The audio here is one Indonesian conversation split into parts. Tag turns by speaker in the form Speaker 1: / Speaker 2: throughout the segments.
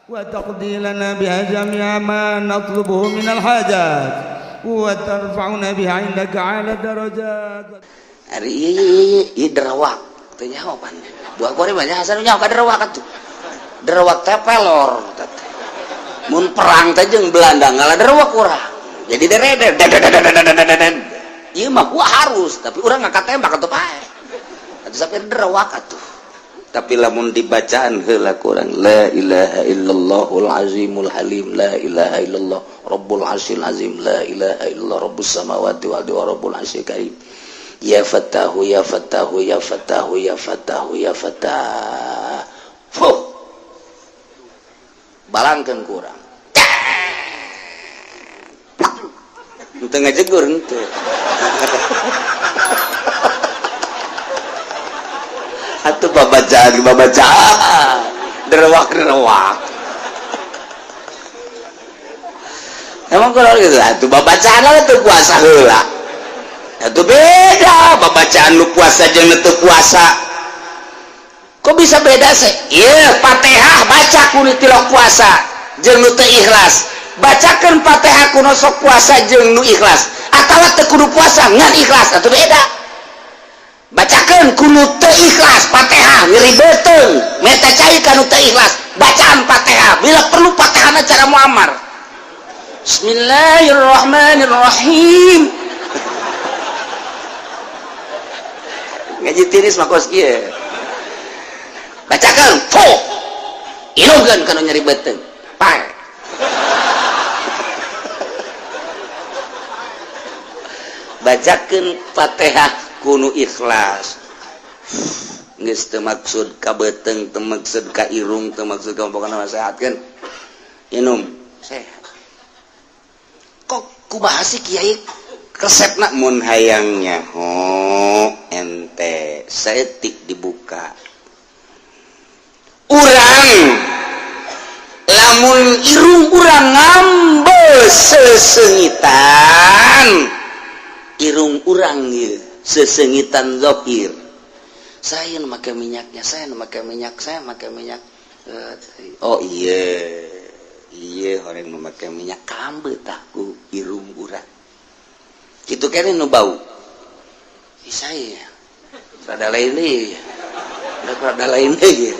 Speaker 1: وتقضي لنا بها جميع ما نطلبه من الحاجات وترفعنا بها عندك على الدرجات.
Speaker 2: Ari ieu derawak teh nyaho pan. Buah goreng banyak hasan nyaho ka derawak atuh. Derawak teh pelor. Mun perang teh jeung Belanda ngalah derawak urang. Jadi dereder. Ieu mah harus, tapi urang ngakatembak atuh pae. Atuh sampai derawak atuh. Tapi lamun dibacaan heula kurang la ilaha illallahul azimul halim la ilaha illallah rabbul arsyil azim la ilaha illallah rabbus samawati wal ardi wa rabbul arsyil karim ya fatahu ya fatahu ya fatahu ya fatahu ya fatah balangkeun kurang teu ngajegur henteu atuh babacaan derewak emang kalau gitu atuh babacaan teu puasa heula atuh beda babacaan lu puasa jeung teu puasa kok bisa beda sih ieu Fatihah baca kudu tilok puasa jeung nu teu ikhlas bacakeun Fatihah kudu sok puasa jeung nu ikhlas atawa teu kudu puasa ngan ikhlas atuh beda bacakan kudu teu ikhlas Fatihah ngiribeteung meta cai kanu teu ikhlas bacaan Fatihah bila perlu Fatihahna cara muammar Bismillahirrahmanirrahim ngaji tiris mah kos kieu bacakan fuh ilugan kanu nyaribeteung pae bacakan Fatihah kuno ikhlas geus teu maksud ka beuteng teu maksud ka irung teu maksud ka pokona nasehatkeun inum sehat kok kumaha sih kiai resepna mun hayang nyaho ente saeutik dibuka urang lamun irung urang ngambeus sesengitan irung urang ieu sesengitan zahir saya memakai minyaknya saya memakai minyak oh iya orang memakai minyak kambe taku irung urang gitu kene nu bau saya rada lain deh rada lain deh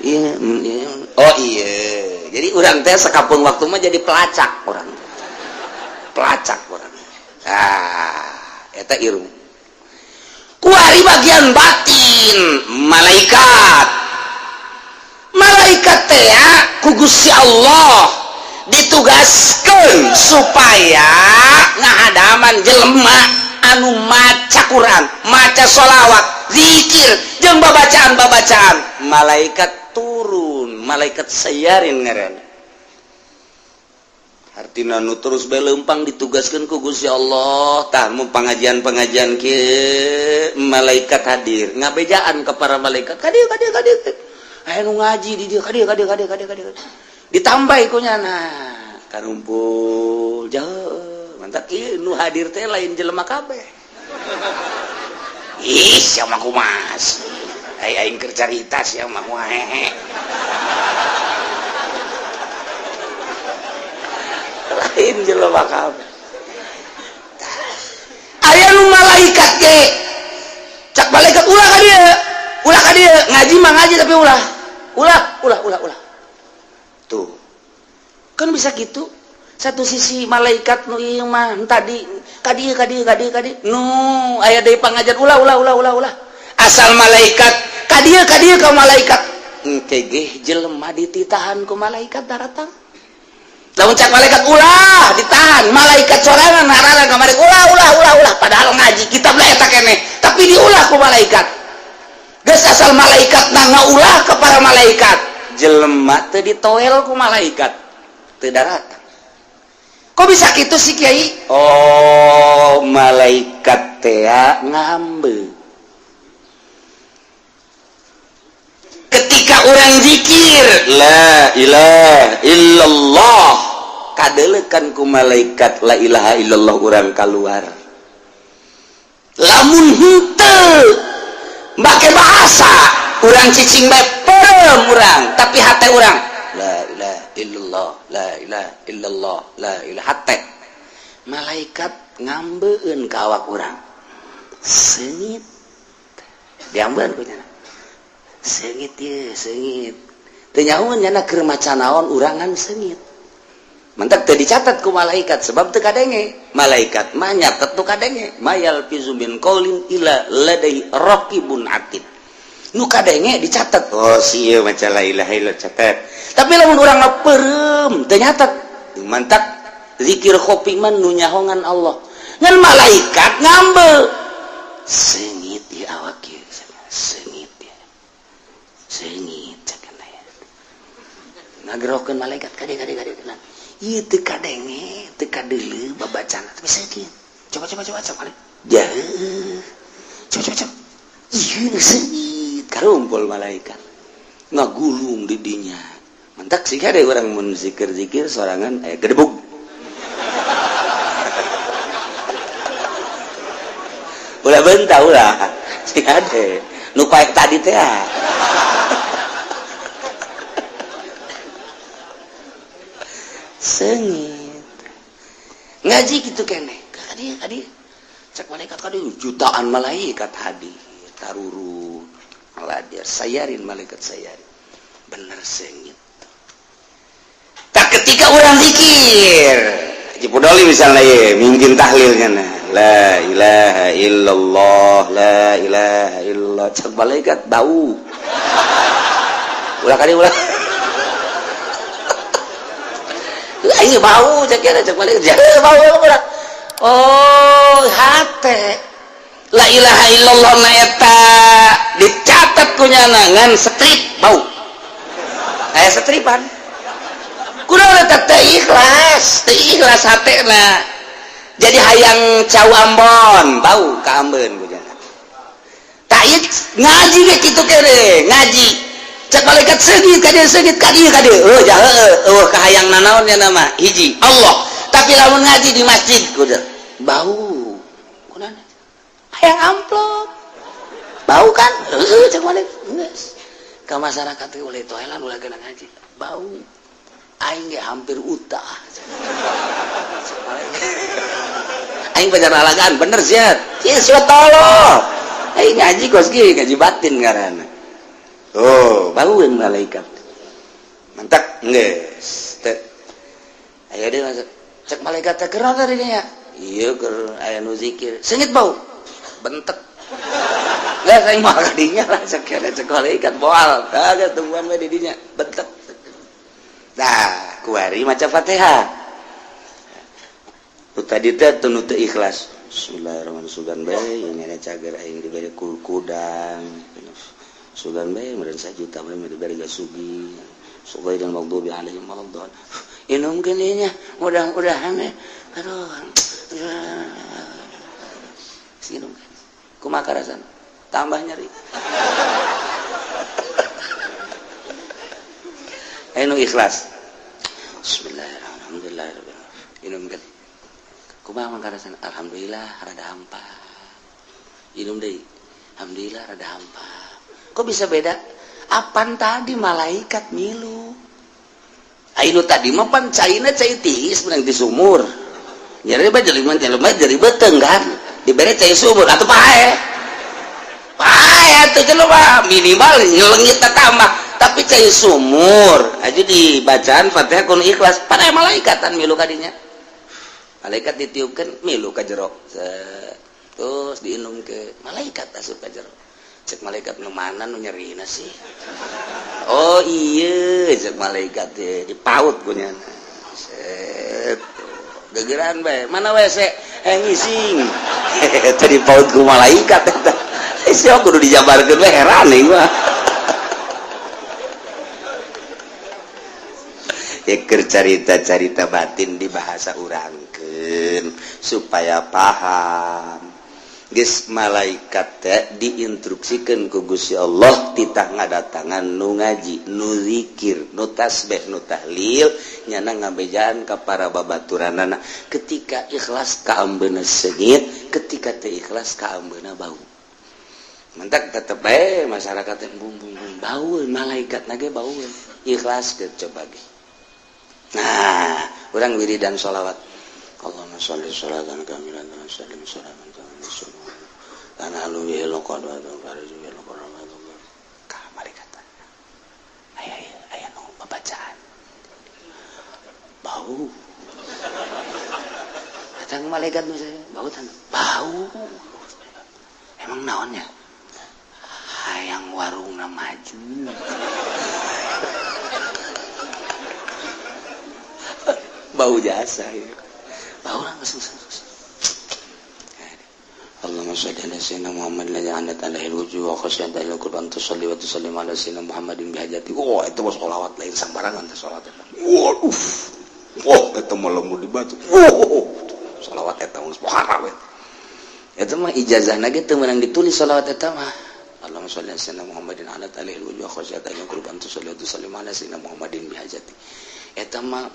Speaker 2: iya oh iya jadi urang teh sakapeung waktu mah jadi pelacak orang eta irung kuari bagian batin malaikat teh ku Gusti Allah ditugaskeun supaya ngahadaman jelema anu maca Quran maca sholawat zikir jeung babacaan malaikat turun malaikat sayarin ngaran artina nu terus beleumpang ditugaskeun ku Gusti Allah tah mun pengajian kieu malaikat hadir ngabejaan ka para malaikat kadieu aya nu ngaji di dieu kadieu ditambahi ku nyana karumpul jauh mantap ieu nu hadir teh lain jelema kabeh ih sia mah kumas aing keur carita sia mah hehe lain jelema kabeh aya nu malaikat ge cak malaikat ulah ka dieu ngaji mah ngaji tapi ulah tuh kan bisa gitu satu sisi malaikat nu ieu mah tadi kadieu nu aya deui pangajian ulah asal malaikat kadieu ka malaikat engke ge jelema dititahan ku malaikat daratang lamun cak malaikat ulah ditahan malaikat sorangan ngarana kamari ulah padahal ngaji kitab lah eta keneh tapi diulah ku malaikat geus asal malaikat ngaulah ke para malaikat jelema teu ditoel ku malaikat teu daratang kok bisa kitu sih kiai oh malaikat teh ngambe ketika orang zikir la ilaha illallah kadelekan ku malaikat la ilaha illallah urang keluar lamun henteu make bahasa urang cicing bae perem urang tapi hate urang la ilaha illallah, la ilaha illallah, la ilaha hate. Malaikat ngambeun ka awak urang. Seungit. Diambeun ku nya. Seungit ye, seungit. Teu nyahoan nya keur maca naon urangan seungit. Mentek teu dicatat ku malaikat sebab teu kadenge. Malaikat mah nyatet tu kadenge. Mayal fizu min qaulin illa ladai raqibun atid. Nu kadenge dicatat. Oh sieu maca la ilaha illallah catat. Tapi lamun urang peureum teu nyatet. Mantak zikir khofi man nu nyahongan Allah. Ngan malaikat ngambeul. Seungit di awak ieu. Seungit ya. Seungit cenah ya. Ngagerokeun malaikat kade. Ieu teu kadenge, teu kadeuleu babacana tapi seungit. Coba. Jauh. Coba. Ieu seungit karumpul malaikat. Ngagulung di dinya. Mentak sih kade urang mun zikir-zikir sorangan gedebug. Ulah bentah ulah. Sing ade. Nu paek tadi teh. Seungit. Ngaji kitu keneh. Kadi. Cek malaikat kadi jutaan malaikat hadir. Taruru. Maladir sayarin malaikat sayarin. Bener seungit. Tak ketika orang zikir. Haji Podoli misalnya ya, mungkin tahlilnya nah. La ilaha illallah, la ilaha illallah. Cek malaikat bau. Ulah kali ulah. Ini bau cek malaikat. Bau ulah. Oh, hate. La ilaha illallah na eta dicatat kunyana ngan strip bau. Aya stripan. Kunaon eta teu ikhlas hatena. Jadi hayang cau Ambon, bau ka Ambeun kunyana. Tah ieu ngaji ge kitu kere, ngaji. Cek malaikat seungit kadieu. Oh, ja heueuh. Oh, kahayang nanaon nya nama? Hiji, Allah. Tapi lamun ngaji di masjid kudu bau. Kunaon? Hayang amplop. Bau kan? Heeh, cek malaikat. Geus. Ka masyarakat teh oleh toelan ulah geuna ngaji. Bau. Aing ge hampir utah. Aing pajar alagaan bener sia. Ieu sia tolong. Aing ngaji kos ge ngaji batin ngaranna. Oh, baueun malaikat. Mantak geus. Teu. Aya deui masuk. Cek malaikat teh keur tadi nya. Ieu keur aya nu zikir. Seungit bau. Bentek. Lah saya mah kadinya lah cek malaikat boal. Kagak tungguan we di dinya. Bentek. Nah, kuari maca Fatihah. Tadi teh teu teu ikhlas. Bismillahirrahmanirrahim. Sugan bae nya cager aing dibere kudang. Sugan bae meureun 1 juta meureun dibere gasugi. Sugai dan maghdubi alaihim waladdallin. Inum geuning nya mudah-mudahan aduh. Sinum. Kumaha karasan? Tambah nyeri. Ayo ikhlas. Bismillahirrahmanirrahim. Inum kan. Kumaha mangkarasan? Alhamdulillah rada hampa. Inum deui. Alhamdulillah rada hampa. Kok bisa beda? Apan tadi malaikat milu. Ainu tadi mah pan caina cai tiis menang di sumur. Jadi jelema jadi beteung kan. Dibere cai sumur atuh pae. Pae atuh jelema minimal nyelenggit tambah. Tapi cai sumur aja dibacaan Fatihah kun ikhlas pada malaikatan milu kadinya. Malaikat ditiupkeun milu ka jero. Terus diinum ke malaikat asup ka jero. Cek malaikat nu mana nu nyerina sih. Oh iya cek malaikat teh dipaut kunyana. Set. Gegeran bae. Mana WC? Ngising. Tadi paut ku malaikat eta. Sia kudu dijabarkeun we heran nih mah. Eker carita-carita batin di bahasa urangkeun supaya paham. Geus malaikat teh diinstruksikeun ku Gusti Allah titah ngadatangan nu ngaji, nu zikir, nu tasbih, nu tahlil nyana ngabejaan ka para babaturanana ketika ikhlas ka ambeuna seungit, ketika teu ikhlas ka ambeuna bau. mentak tetep bae masyarakat teh bum baeun malaikat nage baeun ikhlas ke coba ge. Nah urang wiridan sholawat Allahumma sholli sholatan kamilan wa sallim salaman kamilan sunnah ana alu bi laqad wa farju bi laqad ka malaikat aya nu babacaan bau datang malaikat bau bau emang naonnya hayang warungna maju bau jasa ya bau orang Allahumma shalli ala sayyidina Muhammad la ja'alat alaihi wujuh wa khasyata ila qurban tusalli wa tusallim ala sayyidina Muhammadin bihajati itu mah sholawat lain sembarangan teh sholawat eta mah lamun dibaca sholawat eta mah haram eta mah ijazahna ge teu meunang ditulis sholawat eta mah Allahumma shalli ala sayyidina Muhammadin ala alaihi wujuh wa khasyata ila qurban tusalli wa tusallim ala sayyidina Muhammadin bihajati eta mah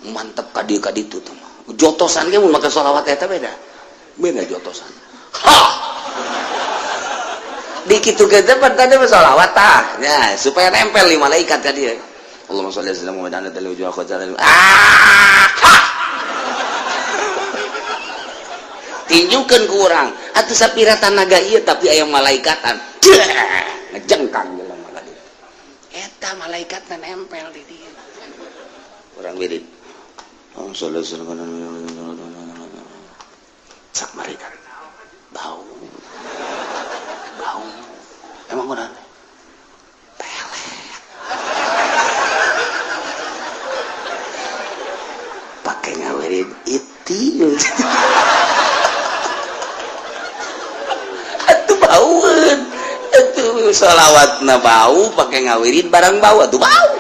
Speaker 2: mantep ka ditu teh mah jotosan ge mun make sholawat eta beda jotosan di kitu ge teh tadi sholawat tah ya supaya nempel di malaikat ka dieu Allahumma shalli ala sayyidina Muhammadin ala alaihi wujuh wa khasyata tinjukeun ku urang atuh sapira tanaga ieu tapi aya malaikatan ngejengkang dalam malaikat eta malaikatna nempel di dieu urang wirid sak malaikat bau emang urang pelet pakai ngawirid iti baueun atuh sholawatna bau pakai ngawirin barang bau atuh bau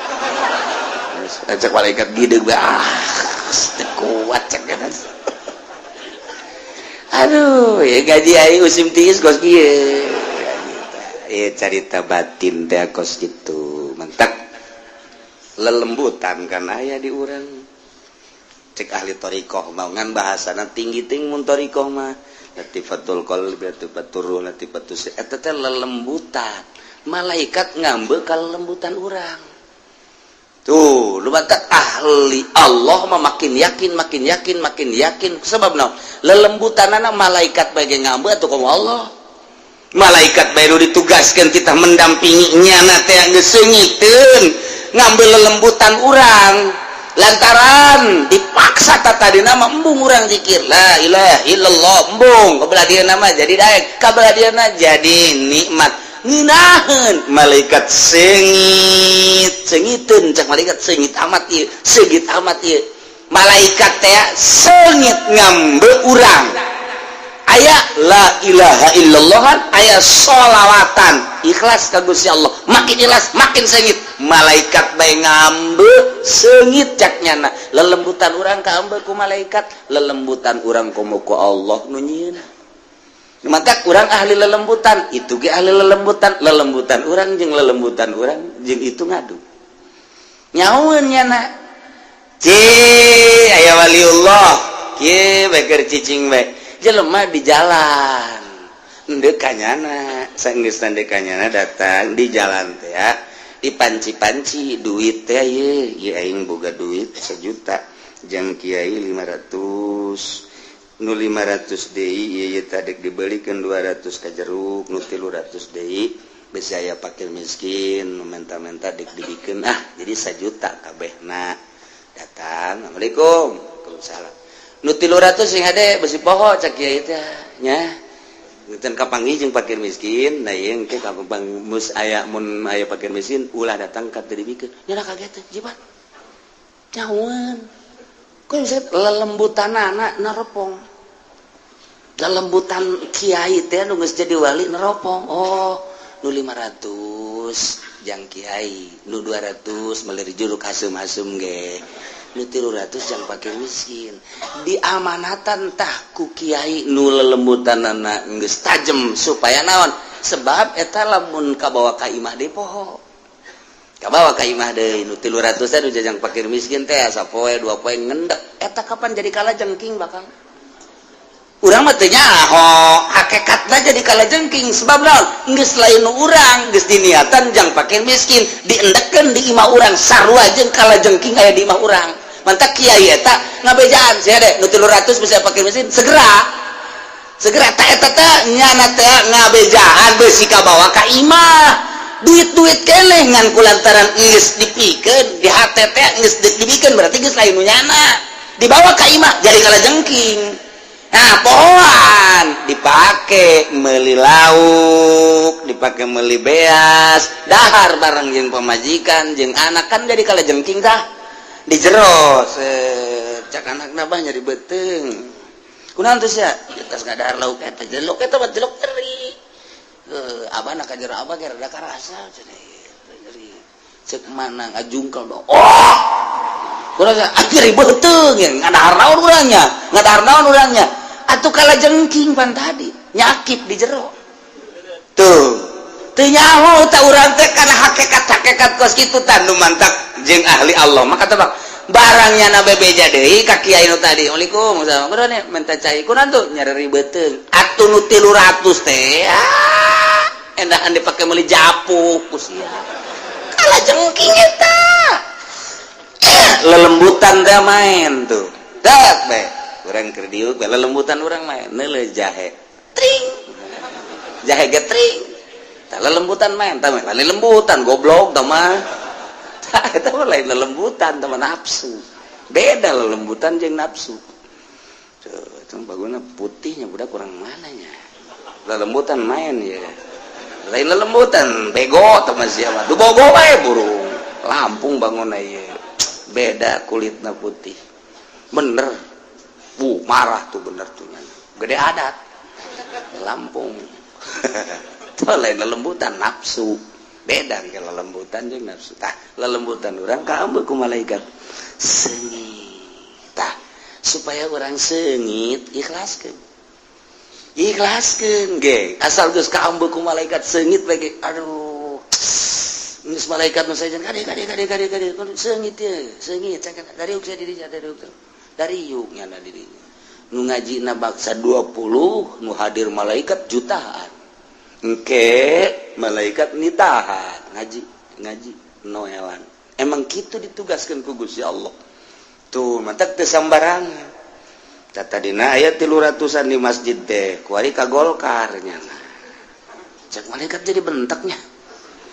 Speaker 2: cek malaikat gideg teu kuat cek eta aduh ya gaji ai usim tiis kos kieu carita batin teh kos kitu mentak lelembutan kan aya di urang cek ahli thariqah mah ngan bahasana tinggi-tinggi mun thariqah mah latifatul qalbi latifatur ruh latifatus eta teh lelembutan malaikat ngambe ka lelembutan urang tuh lu batak ahli Allah mah makin yakin sebab naon lelembutanana malaikat bae ngambe atuh ka Allah malaikat bae ditugaskeun titah mendampingi nyana teh geus seungiteun ngambil lelembutan urang lantaran dipaksa tadi nama embung urang zikir la ilaha illallah embung kabelah dia nama jadi daek kabelah dia jadi nikmat nginaheun malaikat sengiteun cak malaikat sengit amat ieu malaikat teh sengit ngambe urang aya la ilaha illallah aya sholawatan ikhlas ka Gusti Allah makin ikhlas makin sengit malaikat bae ngambe seungit caknyana lelembutan urang ka ambe ku malaikat lelembutan urang komo ku Allah nu nyieun maka urang ahli lelembutan itu ge ahli lelembutan urang jeung lelembutan urang jeung itu ngadu nyaeun nyana aya waliullah kieu bae keur cicing bae jelema di jalan ndekanyana saenggeus ndekanyana datang di jalan teh ya dipanci-panci duit teh ieu aing boga duit 1 juta jang kiai 500 nu 500 deui ieu teh dek dibelikeun 200 ka jeruk nu 300 deui bisi aya fakir miskin nu menta-menta dek dibikeun jadi 1 juta kabehna datang assalamualaikum waalaikumsalam nu 300 sing hade besi poho cak kiai teh nya ngeuteun kapanggih jeung fakir miskin da ieu engke kapanggih mus aya mun aya fakir miskin ulah datang ka teu dibikeun nya kaget teh jibat nyaeun ku bisa lelembutanana neropong lelembutan kiai teh nu geus jadi wali neropong oh nu 500 jang kiai nu 200 meuli juruk hasem-hasem ge nu 300 jang fakir miskin diamanatan tah ku kiai nu lelembutanana geus tajem supaya naon sebab eta lamun kabawa ka imah deui poho kabawa ka imah deui nu 300 teh nu jang fakir miskin teh sapoe 2 poe ngendek eta kapan jadi kalajengking bakal urang mah teu nyaho hakikatna jadi kalajengking sebab naon geus lain urang geus diniatan jang pake miskin diendekeun di imah urang sarua jeung kalajengking aya di imah urang mantak kiai eta ngabejaan sia deh nu 300 bisa pake miskin segera eta teh nyana teh ngabejaan beusi kabawa ka imah duit keneh ngan kulantaran geus dipikeun di hate teh geus dipikeun berarti geus lain nu nyana dibawa ka imah jadi kalajengking. Nah, pohoan dipakai meuli lauk, dipakai meuli beas, dahar bareng jeung pamajikan jeung anak kan jadi kalajengking tah. Di jero cak anakna bah nyari beuteung. Kunaon teh sia? Geus ngadahar lauk eta jelok eta mah jelok teri. Abana ka jero abah ge rada karasa cenah. Cek mana ngajungkel dong. Oh! Kurang akhir beuteung ya ngadahar naon urangnya. Atuh kalajengking pan tadi nyakip di jero tuh teu nyaho ta urang teh kana hakikat kos kitu tah nu mantak jeung ahli Allah maka teh barangnya na bebeja deui ka kiai nu tadi. Waalaikumsalam kunaon minta cai kunaon tuh nyari beuteung atuh nu 300 teh endahan dipake meuli japu ku sia kalajengking eta lelembutan teh main tuh dak bae urang keur diuk lelembutan urang main neuleuh jahe tring jahe getring tah lelembutan main tah mah lain lembutan goblok tah mah tah eta mah lain lelembutan tah nafsu beda lelembutan jeung nafsu tuh itu baguna putihnya budak kurang mananya lelembutan main ya lain lelembutan bego tah mah sia mah dubogo bae burung Lampung bangun ieu beda kulitna putih bener marah tuh bener tuh gede adat Lampung tuh lain lelembutan nafsu beda ke lelembutan jeung nafsu tah lelembutan urang kaambeuk ku malaikat seungit tah supaya urang seungit ikhlaskeun ge asal geus kaambeuk ku malaikat seungit bage aduh geus malaikat nu saejeun kade seungit ye seungit dariuk sia dirinya dariuk nyana dirinya nu ngajina baksa 20 nu hadir malaikat jutaan engke malaikat nitahan ngaji noelan emang kitu ditugaskeun ku Gusti Allah tuh mantak teu sambarangan tadina aya 300an di masjid teh kuari kagolkar nyana cek malaikat jadi benteknya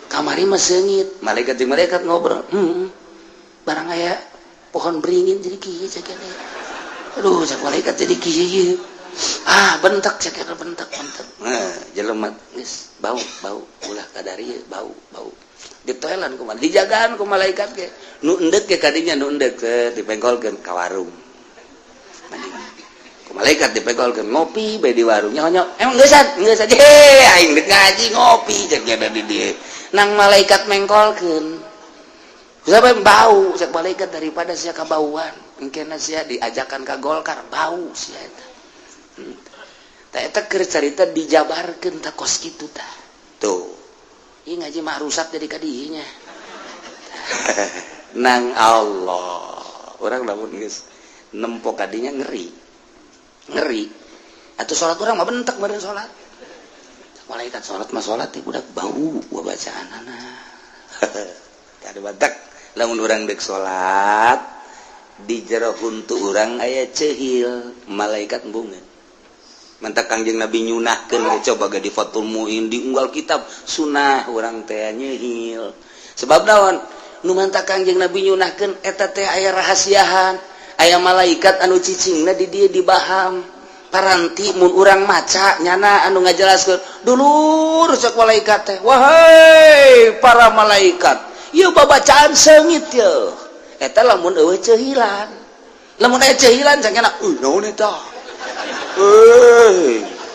Speaker 2: kamari mah seungit malaikat jeung malaikat ngobrol barang aya pohon beringin jadi kieu cek kene aduh cek malaikat jadi kieu bentek cek kene bentek jelema geus bau ulah kadari bau ditoelan ku malaikat dijagaan ku malaikat ge nu endek ge kadinya nu endek dipengkolkeun ka warung ku malaikat dipengkolkeun ngopi bae di warung nyonyok emang geus aja aing deuk ngaji ngopi cek nya di dieu nang malaikat mengkolkeun sampai bau cek malaikat daripada sia kabauan engkena sia diajakan ka golkar bau sia eta tah eta keur carita dijabarkeun tah kos kitu tah tuh ieu ngaji mah rusak jadi kadinya nang Allah urang lamun geus nempo kadinya ngeri atuh salat urang mah bentek bareng salat malaikat salat mah salat teh budak bau bacaanana kada badak lamun urang deuk salat di jero huntu urang aya cehil malaikat embungeun mantak Kangjeng Nabi nyunahkeun coba ge di Fathul Muin di unggal kitab sunah urang teh nyehil sebab naon nu mantak Kangjeng Nabi nyunahkeun eta teh aya rahasiahan aya malaikat anu cicingna di dieu dibaham paranti mun urang maca nyana anu ngajelaskeun dulur cek malaikat teh wahai para malaikat ieu babacaan seungit ye eta lamun eueuh cehilan lamun aya cehilan cangkena naon eta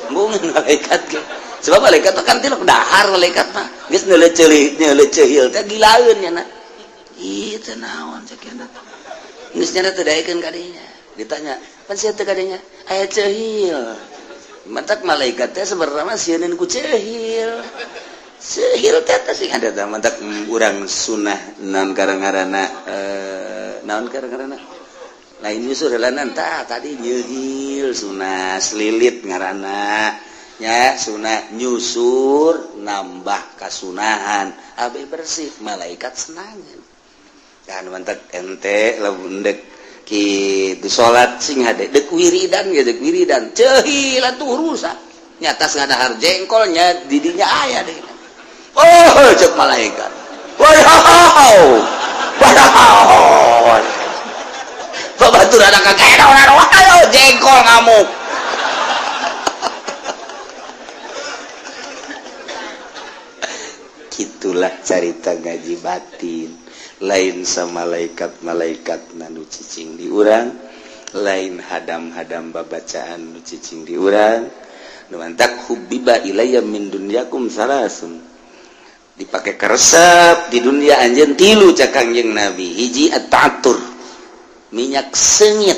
Speaker 2: mungkin malaikat ge sebab malaikat kan tilok dahar malaikat mah geus neuleuh cehil teh gilaeun nya na ieu teh naon cekena geus nya teh daekeun kadinya ditanya pan sia teh kadinya aya cehil mantak malaikat teh sebenarnya mah sieun ku cehil teh sing ada teh mantak urang sunah naon ngaranna naon ngaranna lain nyusur lanan tadi nyeuhil sunah selilit ngaranna nya sunah nyusur nambah kasunahan abe bersih malaikat senangan kan mantep ente lamun dek kitu salat sing hade dek wiridan ge dek wiridan ceuhil atuh rusak nyata ngadahar jengkolnya didinya aya deui oh cek malaikat wow batur ada kakek ayo jengkol ngamuk gitulah cerita ngaji batin lain sama malaikat nu cicing di urang lain hadam-hadam babacaan nu cicing di urang nu mantak hubbiba ilayya min dunyakum salasun dipakai keresep di dunia anjeun tilu cak Kangjeng Nabi hiji at-ta'attur minyak sengit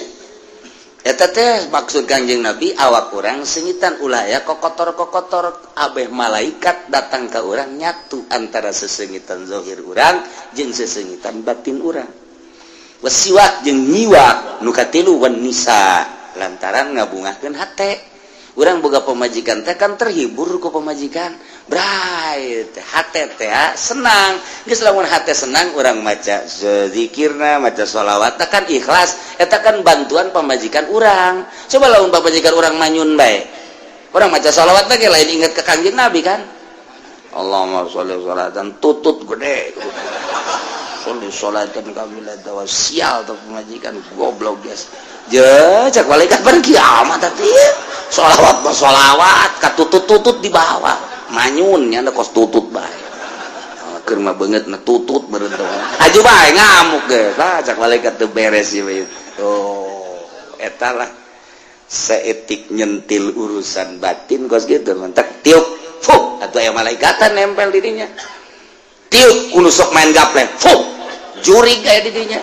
Speaker 2: eta teh maksud Kangjeng Nabi awak urang sengitan ulah ya kokotor-kokotor abeh malaikat datang ke urang nyatu antara sesengitan zahir urang jeung sesengitan batin urang wasiwak jeung nyiwak nu katilu wan nisa lantaran ngabungahkeun hate urang boga pemajikan teh kan terhibur ku pemajikan bright hate teh senang geus lamun hate senang urang maca zikirna maca sholawat kan ikhlas eta kan bantuan pemajikan urang coba lamun pemajikan urang manyun bae urang maca sholawat teh lain inget ke Kangjeng Nabi kan Allahumma sholli sholatan tutut gede sholli sholatan kamilatan sial tuh pemajikan goblok guys cak malaikat bareng kiamat tadi sholawat katutut-tutut di bawah manyunnya ada kos tutut bae keur mah beungeut na tutut beureun aju bae ngamuk ge cak malaikat teu beres ieu eta lah seetik nyentil urusan batin kos gitu mentak tiup fuh atuh aya malaikatan nempel di dinya tiup kudu sok main gaplek fuh jurig aya di dinya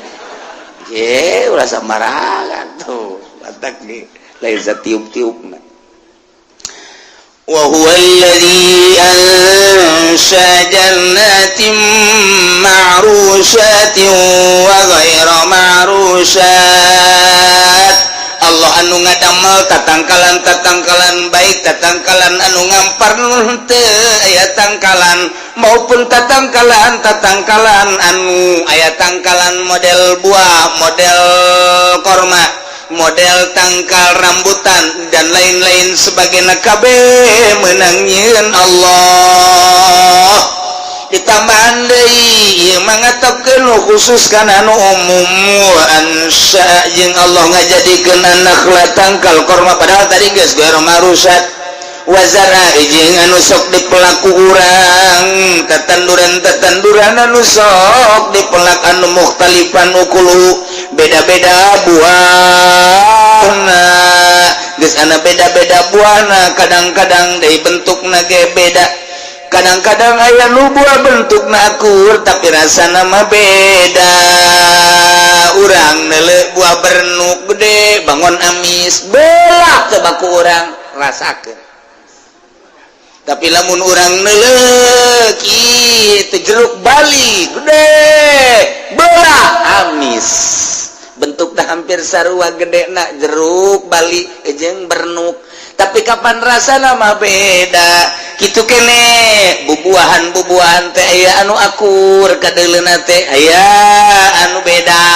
Speaker 2: ulah sambarangan tuh batak nih lain tiup-tiupna wa huwa alladhi ansha jannatin ma'rushatin wa ghayra ma'rushat Allah anu ngadamel tatangkalan baik tatangkalan anu ngampar teu aya tangkalan maupun tatangkalan anu aya tangkalan model buah model korma model tangkal rambutan dan lain-lain sebagainya kabeh meunang nyieun Allah ditambahan deui ieu mangatapkeun khusus kana anu umum ansya jeung Allah ngajadikeun anak tangkal korma padahal tadi geus ghairu marusat wazara jeung anu sok dipelaku urang tetanduran anu sok dipelak anu mukhtalifan ukulu beda-beda buahna geus ana beda-beda buahna kadang-kadang deui bentukna ge beda kadang-kadang aya nu buah bentukna akur tapi rasana mah beda urang neuleuh buah bernuk gede bangun amis belah teu baku urang rasakeun tapi lamun urang neuleuh kitu jeruk bali gede belah amis bentukna hampir sarua gedena jeruk bali jeung bernuk tapi kapan rasana mah beda kitu kene bubuahan teh aya anu akur kadeuleuna teh aya anu beda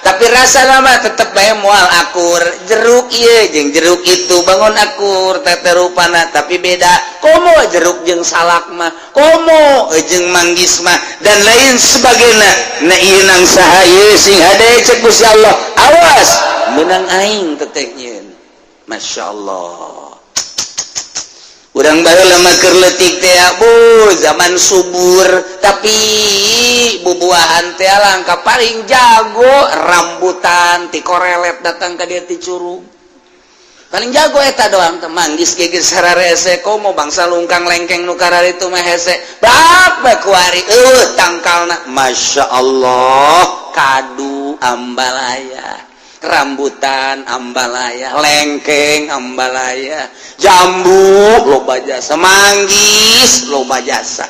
Speaker 2: tapi rasana mah tetep bae moal akur jeruk ieu jeung jeruk itu bangun akur teh rupana tapi beda komo jeruk jeung salak mah komo jeung manggis mah dan lain sebagainya na ieu nang saha ieu sing hade cek Gusti Allah awas meunang aing teteh nyieun masyaallah urang baheula mah keur leutik teh bu zaman subur tapi bubuahan teh langka paling jago rambutan ti korelet datang ka dieu ti curug paling jago eta doang teh manggis geger sararese komo bangsa lungkang lengkeng nu kararitu mah hese bae kuari tangkalna masyaallah kadu ambalaya rambutan ambalaya lengkeng ambalaya jambu loba jasa manggis loba jasa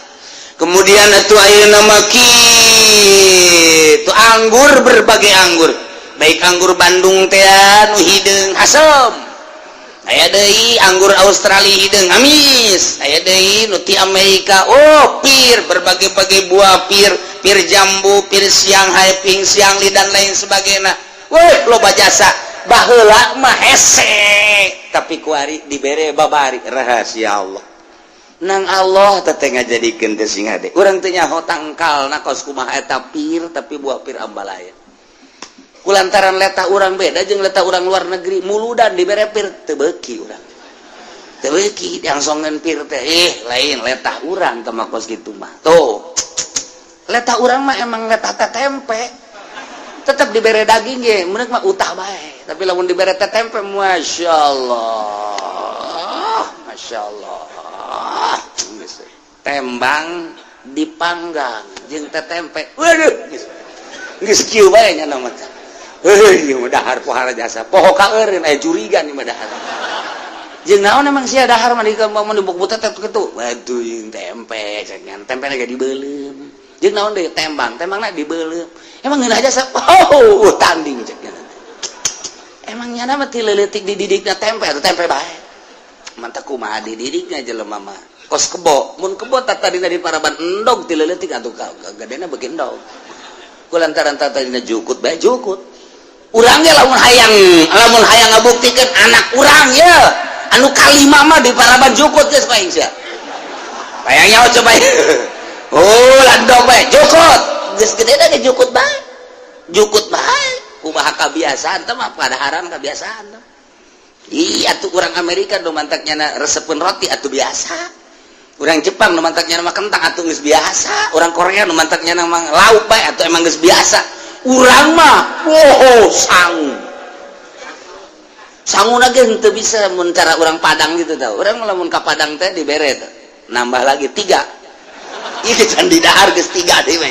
Speaker 2: kemudian atuh ayeuna mah kitu anggur berbagai anggur baik anggur Bandung teh nu hideung asem aya deui anggur Australia hideung amis aya deui nu ti Amerika pir berbagai-bagai buah pir jambu pir Shanghai ping Siangli dan lain sebagainya woi loba jasa baheula mah hese tapi kuari dibere babari rahasia Allah nang Allah teteh ngajadikeun teh sing hade urang teh nyaho tangkalna kos kumaha eta pir tapi buah pir ambalaya kulantaran letah urang beda jeung letah urang luar negeri muludan dibere pir teu beuki urang teu beuki diangsongeun pir teh lain letah urang teh mah kos kitu mah tuh letah urang mah emang letah tempe tetap dibere daging ge meunang mah utah bae tapi lamun dibere tempe masyaallah tembang dipanggang jeung tempe waduh geus kieu bae nya nama teh ieu mah dahar pohara jasa poho ka eureun aya jurigan ieu mah dahar jeung naon emang sia dahar mah mun dibuk tetep kitu waduh jeung tempe cenah tempena ge dibeulem jeung naon deui tembangna dibeulem emang ngeunah jasa tanding cenah emang nyana mah ti leuletik dididikna tempe atuh tempe bae mantap kumaha dididiknya jelema mah kos kebo mun kebo tadina di paraban endog ti leuletik atuh gadena beuki endog kulantaran tadina jukut bae jukut urang ge lamun hayang ngabuktikeun anak urang ya anu kalima mah di paraban jukut geus paing sia hayang nyaho coba landog bae jukut geus gedena ge jukut bae kumaha kabiasaan teh mah padaharan kabiasaan teh atuh urang Amerika nu mantaknya resepeun roti atuh biasa urang Jepang nu mantaknya mah kentang atuh geus biasa urang Korea nu mantaknya mah lauk bae atuh emang geus biasa urang mah sanguna ge henteu bisa mun cara urang Padang gitu tau urang lamun ka Padang teh dibere teh nambah lagi 3 ieu can di dahar geus 3 deui we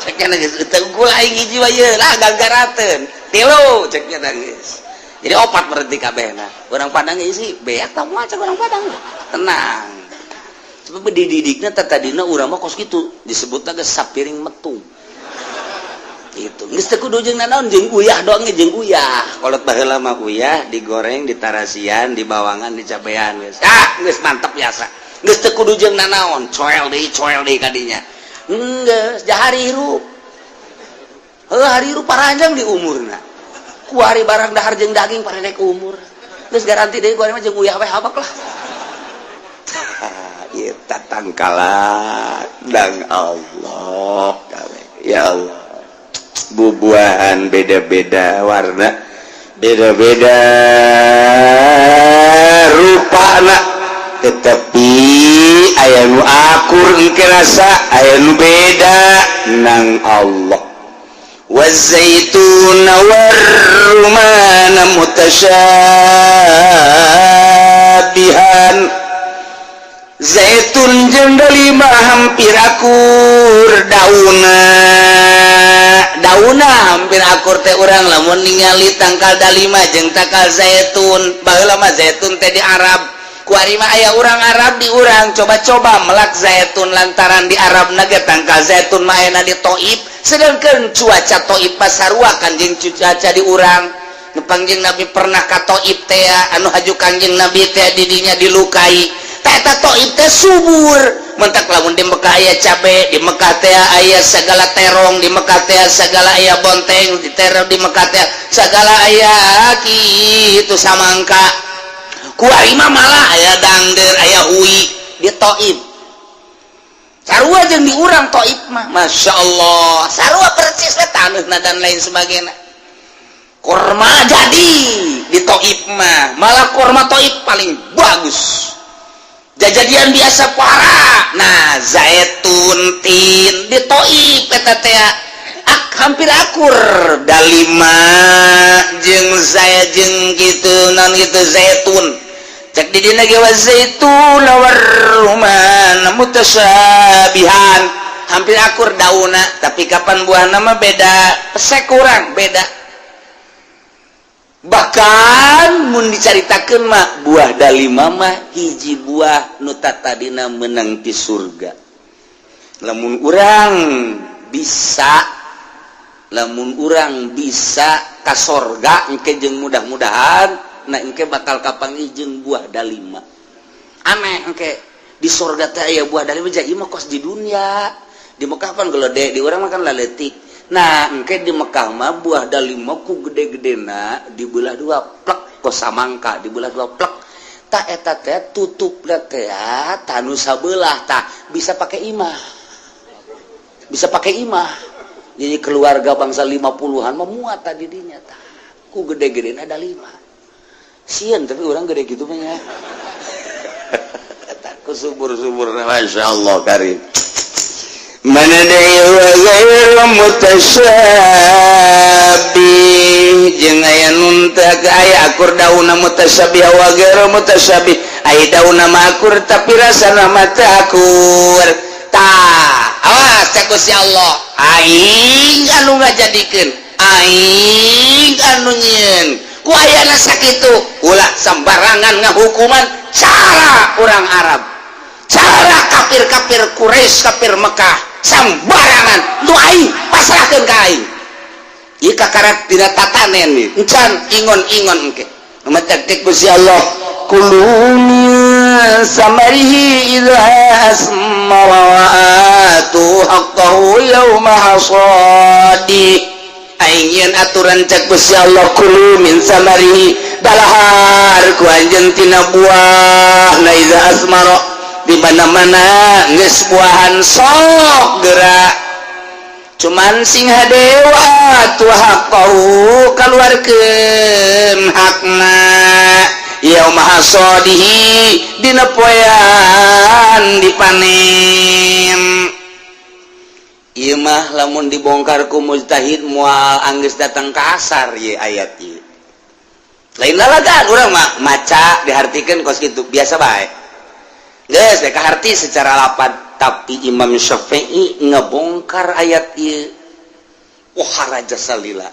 Speaker 2: cekna geus teu gula aing hiji wae lah gagarateun 3 cekna geus jadi 4 berarti kabehna urang Padang isi beak tah moal cek urang Padang tenang sebab dididikna tadina urang mah kos kitu disebutna geus sapiring metung gitu geus teu kudu jeung naon jeung uyah doang jeung uyah kolot baheula mah uyah digoreng ditarasian dibawangan dicabean geus geus mantep biasa geus teu kudu jeung naon coel deui kadinya geus jahari hirup hari hirup paranjang di umurna ku hari barang dahar jeung daging parek umur geus garanti deui ku mah jeung uyah we habak lah ieu tatangkala dang Allah ya Allah bubuahan beda-beda warna beda-beda rupana tetapi aya nu akur engke rasa aya nu beda nang Allah والزيتون والرمان mutasyabihan zaitun jeung dalima hampir akur dauna hampir akur teh urang lamun ningali tangkal dalima jeung tangkal zaitun baheula mah zaitun teh di Arab kuari mah aya urang Arab di urang coba-coba melak zaitun lantaran di Arab nage tangkal zaitun mah aya di Taif sedangkan cuaca Taif pasarua kanjing cuaca di urang nu pangjing Nabi pernah ka Taif teh anu haju kanjing Nabi teh didinya dilukai eta Taif teh subur mentak lamun di Mekah aya cabe di Mekah teh aya segala terong di Mekah teh segala aya bonteng di terong di Mekah teh segala aya kitu samangka kuari mah malah aya dangder aya hui di Taif sarua jeung di urang Taif mah Masya Allah sarua persis we taneuhna dan lain sebagainya kurma jadi di Taif mah malah kurma Taif paling bagus jajadian biasa para nah zaitun tin di Taif eta teh hampir akur dalima jeung saya jeung kitu non kitu zaitun cek di dina ge zaitun warruman mutasyabihan hampir akur dauna tapi kapan buahna mah beda pesek kurang beda bahkan mun dicaritakeun mah buah dalima mah hiji buah nu tatadina meunang ti surga lamun urang bisa lamun urang bisa ka sorga engke jeung mudah-mudahan na engke bakal kapanggih jeung buah dalima aneh engke di sorga teh aya buah dalima jadi mah kos di dunia di Mekah pan gelede di urang makan laletik nah engke di Mekah mah buah dalima ku gede-gedena dibelah dua plek kos samangka dibelah dua plek tak eta teh tutup teh tanu sabelah tah bisa pakai imah jadi keluarga bangsa 50-an memuat tadi dinya tah ku gede-gede ada 5 sieun tapi orang gede gitu mah ya eta ku subur-subur Masya Allah karim mana deui wa ghairu mutasyabih jeung aya nun teh aya akur dauna mutasyabih wa ghairu mutasyabih aya dauna mah akur tapi rasana mah teu akur tah awas cek Gusti Allah aing anu ngajadikeun aing anu nyieun ku ayana sakitu ulah sembarangan ngahukuman cara orang Arab cara kafir-kafir Quraisy kafir Mekah sembarangan nu aing pasrahkeun ka aing ieu kakarak dina tatanen nih encan ingon-ingon engke matak tek Gusti Allah kulun samarihi idza asmara wa atu haqqahu yawma hasadi aingin aturan cek Gusti Allah kulu min samarihi dalahar ku anjeun tina buah na idza asmara di mana-mana geus buahan sok geura cuman sing hadewa tu haqqahu kaluarkeun hakna yauma hasadihi dina poean dipanen ieu mah lamun dibongkar ku mujtahid moal anggeus datang ka asar ye ayat ieu lain lalagan urang mah maca dihartikeun kos kitu biasa bae geus dek harti secara lapad tapi Imam Syafi'i ngebongkar ayat ieu wah haraja salila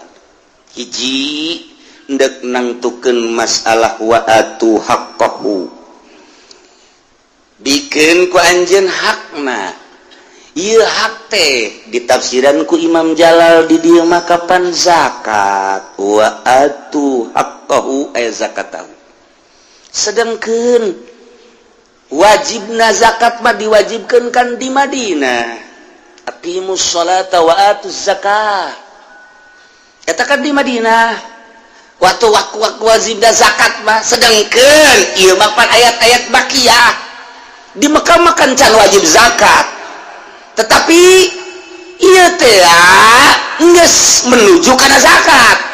Speaker 2: hiji ndek nangtukeun masalah wa atu haqqahu bikeun ku anjeun hakna ieu hak teh ditafsiran ku Imam Jalal di dieu mah kapan zakat wa atu haqqahu ay zakatahu sedengkeun wajibna zakat mah diwajibkeun kan di Madinah aqimus sholata wa atuz zakah eta kan di Madinah waktu wajibna zakat mah sedengkeun ieu mah pan ayat-ayat bakiyah di Mekah mah kan can wajib zakat tetapi ieu teh geus menuju kana zakat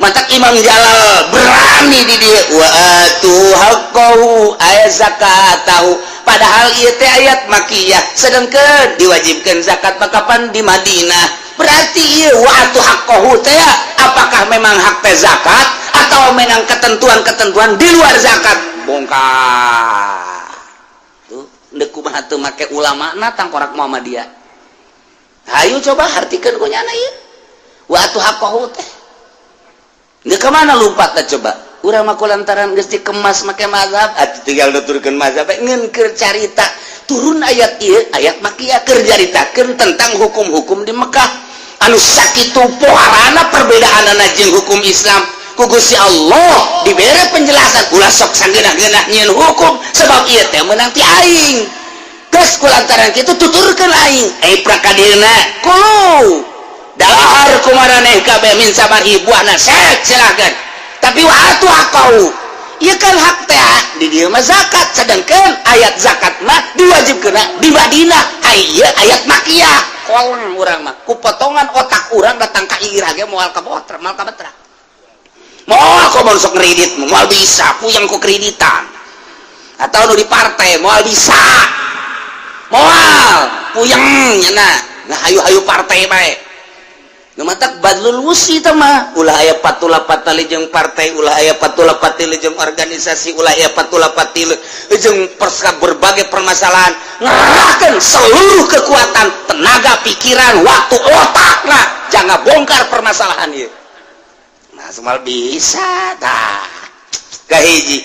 Speaker 2: mantak Imam Jalal berani di dia wa atu haqqahu ayat zakatahu padahal ieu teh ayat makiyah sedangkeun diwajibkeun zakat kapan di Madinah berarti ieu wa atu haqqahu teh apakah memang hak teh zakat atau memang ketentuan-ketentuan di luar zakat bongkar tuh ndek kumaha teu make ulama na tangkorak Muhammadiyah hayu coba hartikeun ku nyana ieu wa atu haqqahu teh nggak kemana lompatnya coba urang mah kulantaran geus dikemas make mazhab atuh tinggal nuturkeun mazhab ngeun keur carita turun ayat ieu ayat makiyah keur caritakeun tentang hukum-hukum di Mekah anu sakitu poharana perbedaanana jeung hukum Islam ku Gusti Allah dibere penjelasan ulah sok sangeunah-geunah nyieun hukum sebab ieu teh meunang ti aing geus kulantaran kitu tuturkeun aing prakadina kulo dalahar kumaraneh kabeh min samari buahna sek silakan tapi wa atu haqqahu ieu kan hak teh di dieu mah zakat sedangkeun ayat zakat mah diwajibkeun di Madinah aya ayat makiyah kolong urang mah ku potongan otak urang datang ka irah ge moal ka botra moal ka betra moal komo sok kredit moal bisa puyang ku kreditan atau nu di partai moal bisa moal puyang nya nah hayu-hayu partai bae matak badlul wusi teh mah ulah aya patula patali jeung partai ulah aya patula patili jeung organisasi ulah aya patula patili jeung berbagai permasalahan ngerahkeun seluruh kekuatan tenaga pikiran waktu otakna jangan bongkar permasalahan ieu nah semal bisa tah kahiji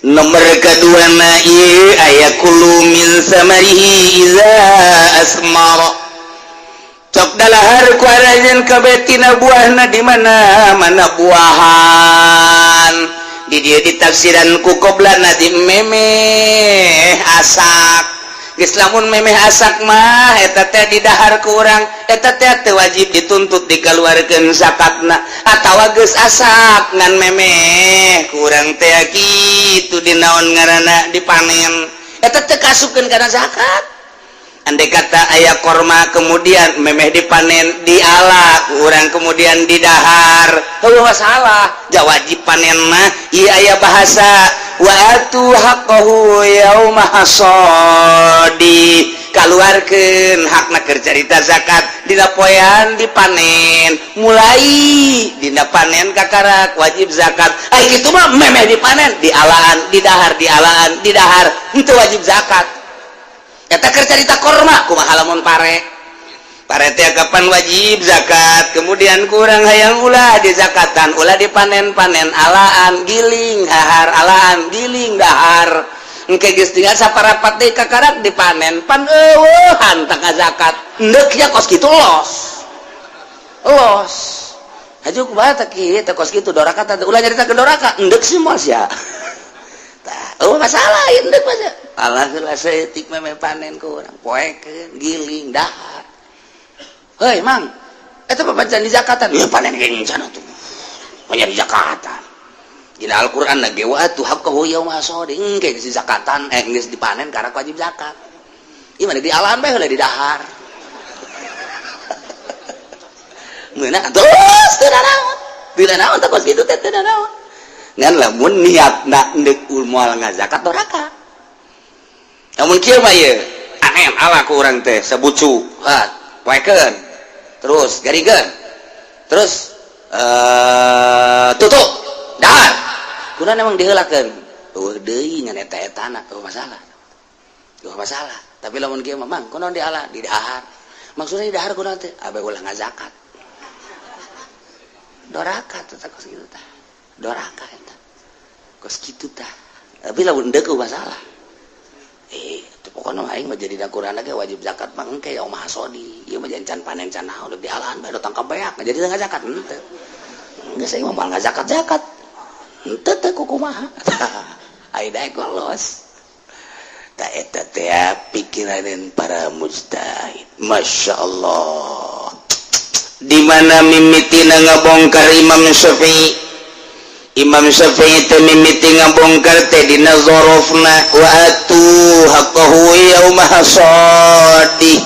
Speaker 2: nomor kedua na ieu aya kullu min samarihi iza asmara cok dalahar ku arajan ka betina buahna di mana buahan di dieu ditafsiran ku qoblana di memeh asak. Geus lamun memeh asak mah eta teh di dahar ku urang eta teh teu wajib dituntut dikaluarkeun zakatna atawa geus asak ngan memeh ku urang teh kitu dinaon ngaranna dipanen eta teh kasupkeun kana zakat. Andai kata aya korma kemudian memeh dipanen diala ku urang kemudian didahar heuh masalah ja wajib panen mah ieu aya bahasa wa atu haqqahu yauma hasadi kaluarkeun hakna keur carita zakat dina poean dipanen mulai dina panen kakarak wajib zakat ai kitu mah memeh dipanen dialaan didahar dialaan didahar henteu wajib zakat eta keur carita korma kumaha lamun pare teh kapan wajib zakat kemudian kurang hayang ulah di zakatan ulah dipanen-panen alaan giling dahar alaan giling dahar engke geus tinggal saparapat deui kakarak dipanen pan eueuhan tang zakat endeuh nya kos kitu los haju kumaha teh kieu teh kos kitu doraka teh ulah nyarita ke doraka endeuh sih moal sia tah masalah endeuh mah sia alah geula saeutik memeh panen ku urang poekeun giling dahar. Hei mang, itu pembacaan di zakatan, ya panen gini sana tuh, banyak di zakatan. Di Al-Quran lagi waktu haqqahu yauma hasadi, engke di zakatan, engke dipanen karena wajib zakat. Gimana di alam bae di dahar. Meuna terus tidak naon tak kos gitu teh tidak naon. Ngan lamun niatna endek moal ngazakat doraka. Namun kieu mah ieu, anem ala ku urang teh sabucu, poekeun. Terus garigan terus tutup dahar kunaon emang diheulakeun eueuh deui ngan eta-etana eueuh masalah tapi lamun kieu mah mang kunaon diala di dahar maksudna di dahar kunaon teh abe ulah ngazakat doraka teh kos kitu tah doraka eta kos kitu tah tapi lamun deuk masalah pokoknya aing mah jadi dakuran lagi wajib zakat mah engke yaum hasodi ieu mah can panen can naon di alaan bae datang ka beak jadi teu zakat henteu geus aing mah moal zakat henteu teh kumaha ai daek lolos ta eta teh pikiraneun para mujtahid masyaallah di mana mimitina ngabongkar Imam Syafi'i teh mimiti ngabongkar teh dina zorofna wa atu haqqahu yauma hasadi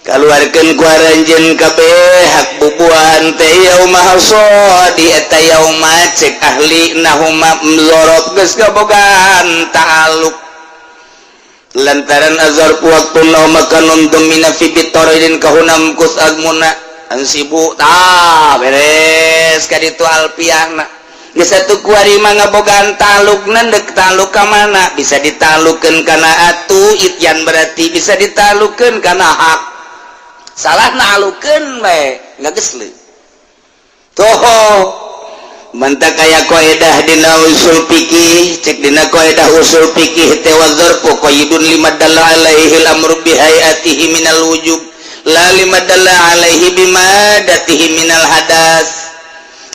Speaker 2: kaluarkeun ku aranjeun kabeh hak bubuhan teh yauma hasadi eta yauma cek ahli nahuma zorof geus kabogaan ta'alluq lantaran azhar waktu maka nundum mina fi bitoridin kahunam kus agmuna ansibu beres kaditu alpiahna geus atuh kuarima ngabogaan taluk nendek taluk ka mana bisa ditalukeun kana atu ityan berarti bisa ditalukeun kana hak salah nalukeun we ngageus toh mantak aya kaidah dina usul fikih cek dina kaidah usul fikih teh wazarfu qaidun limadalla alaihi al-amru bihayatihi minal wujub la limadalla alaihi bimadatihi minal hadas